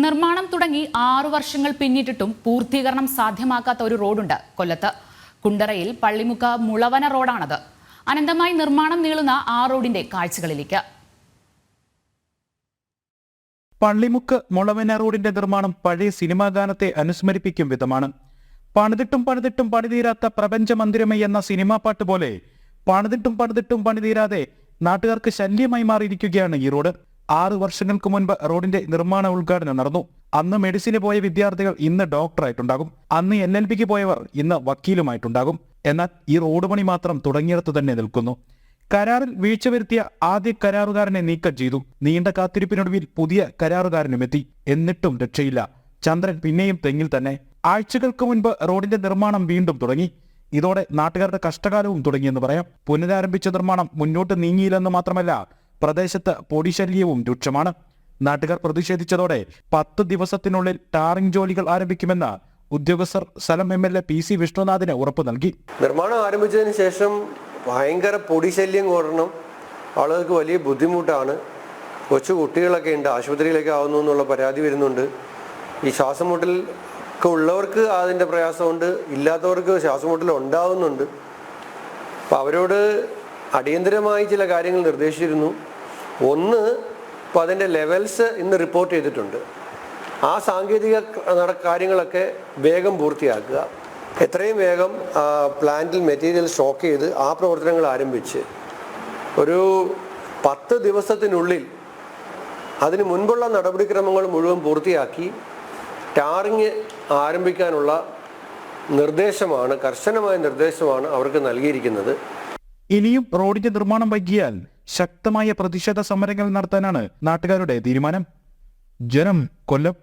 നിർമ്മാണം തുടങ്ങി 6 വർഷങ്ങൾ പിന്നിട്ടിട്ടും പൂർത്തീകരണം സാധ്യമാക്കാത്ത ഒരു റോഡുണ്ട് കൊല്ലത്ത്. കുണ്ടറയിൽ പള്ളിമുക്ക് മുളവന റോഡാണത്. അനന്തമായി നിർമ്മാണം നീളുന്ന ആ റോഡിന്റെ കാഴ്ചകളിലേക്ക്. പള്ളിമുക്ക് മുളവന റോഡിന്റെ നിർമ്മാണം പഴയ സിനിമാ ഗാനത്തെ അനുസ്മരിപ്പിക്കും വിധമാണ്. പണിതിട്ടും പണിതീരാത്ത പ്രപഞ്ച മന്ദിരമേ എന്ന സിനിമാ പാട്ട് പോലെ പണിതിട്ടും പണിതീരാതെ നാട്ടുകാർക്ക് ശല്യമായി മാറിയിരിക്കുകയാണ് ഈ റോഡ്. 6 വർഷങ്ങൾക്ക് മുൻപ് റോഡിന്റെ നിർമ്മാണ ഉദ്ഘാടനം നടന്നു. അന്ന് മെഡിസിന് പോയ വിദ്യാർത്ഥികൾ ഇന്ന് ഡോക്ടറായിട്ടുണ്ടാകും. അന്ന് LLBക്ക് പോയവർ ഇന്ന് വക്കീലുമായിട്ടുണ്ടാകും. എന്നാൽ ഈ റോഡ് പണി മാത്രം തുടങ്ങിയിടത്തു തന്നെ നിൽക്കുന്നു. കരാറിൽ വീഴ്ച വരുത്തിയ ആദ്യ കരാറുകാരനെ നീക്കം ചെയ്തു. നീണ്ട കാത്തിരിപ്പിനൊടുവിൽ പുതിയ കരാറുകാരനുമെത്തി. എന്നിട്ടും രക്ഷയില്ല. ചന്ദ്രൻ പിന്നെയും തെങ്ങിൽ തന്നെ. ആഴ്ചകൾക്ക് മുൻപ് റോഡിന്റെ നിർമ്മാണം വീണ്ടും തുടങ്ങി. ഇതോടെ നാട്ടുകാരുടെ കഷ്ടകാലവും തുടങ്ങിയെന്ന് പറയാം. പുനരാരംഭിച്ച നിർമ്മാണം മുന്നോട്ട് നീങ്ങിയില്ലെന്ന് മാത്രമല്ല, പ്രദേശത്ത് പൊടിശല്യവും രൂക്ഷമാണ്. നാട്ടുകാർ പ്രതിഷേധിച്ചതോടെ 10 ദിവസത്തിനുള്ളിൽ ടാറിംഗ് ജോലികൾ ആരംഭിക്കുമെന്ന് ഉദ്യോഗസ്ഥർ സ്ഥലം MLA PC വിഷ്ണുനാഥിന് ഉറപ്പ് നൽകി. നിർമ്മാണം ആരംഭിച്ചതിന് ശേഷം ഭയങ്കര പൊടിശല്യം കാരണം ആളുകൾക്ക് വലിയ ബുദ്ധിമുട്ടാണ്. കൊച്ചു കുട്ടികളൊക്കെ ഉണ്ട്, ആശുപത്രിയിലേക്ക് ആവുന്നു എന്നുള്ള പരാതി വരുന്നുണ്ട്. ഈ ശ്വാസമുട്ടൽ ഉള്ളവർക്ക് അതിൻ്റെ പ്രയാസമുണ്ട്, ഇല്ലാത്തവർക്ക് ശ്വാസമുട്ടൽ ഉണ്ടാവുന്നുണ്ട്. അപ്പോൾ അവരോട് അടിയന്തരമായി ചില കാര്യങ്ങൾ നിർദ്ദേശിച്ചിരുന്നു. ഒന്ന്, ഇപ്പോൾ അതിൻ്റെ ലെവൽസ് ഇന്ന് റിപ്പോർട്ട് ചെയ്തിട്ടുണ്ട്. ആ സാങ്കേതിക കാര്യങ്ങളൊക്കെ വേഗം പൂർത്തിയാക്കുക. എത്രയും വേഗം പ്ലാന്റിൽ മെറ്റീരിയൽ സ്റ്റോക്ക് ചെയ്ത് ആ പ്രവർത്തനങ്ങൾ ആരംഭിച്ച് ഒരു 10 ദിവസത്തിനുള്ളിൽ അതിന് മുൻപുള്ള നടപടിക്രമങ്ങൾ മുഴുവൻ പൂർത്തിയാക്കി ടാറിങ് ആരംഭിക്കാനുള്ള നിർദ്ദേശമാണ്, കർശനമായ നിർദ്ദേശമാണ് അവർക്ക് നൽകിയിരിക്കുന്നത്. ഇനിയും റോഡിന്റെ നിർമ്മാണം വൈകിയാൽ ശക്തമായ പ്രതിഷേധ സമരങ്ങൾ നടത്താനാണ് നാട്ടുകാരുടെ തീരുമാനം. ജനം, കൊല്ലം.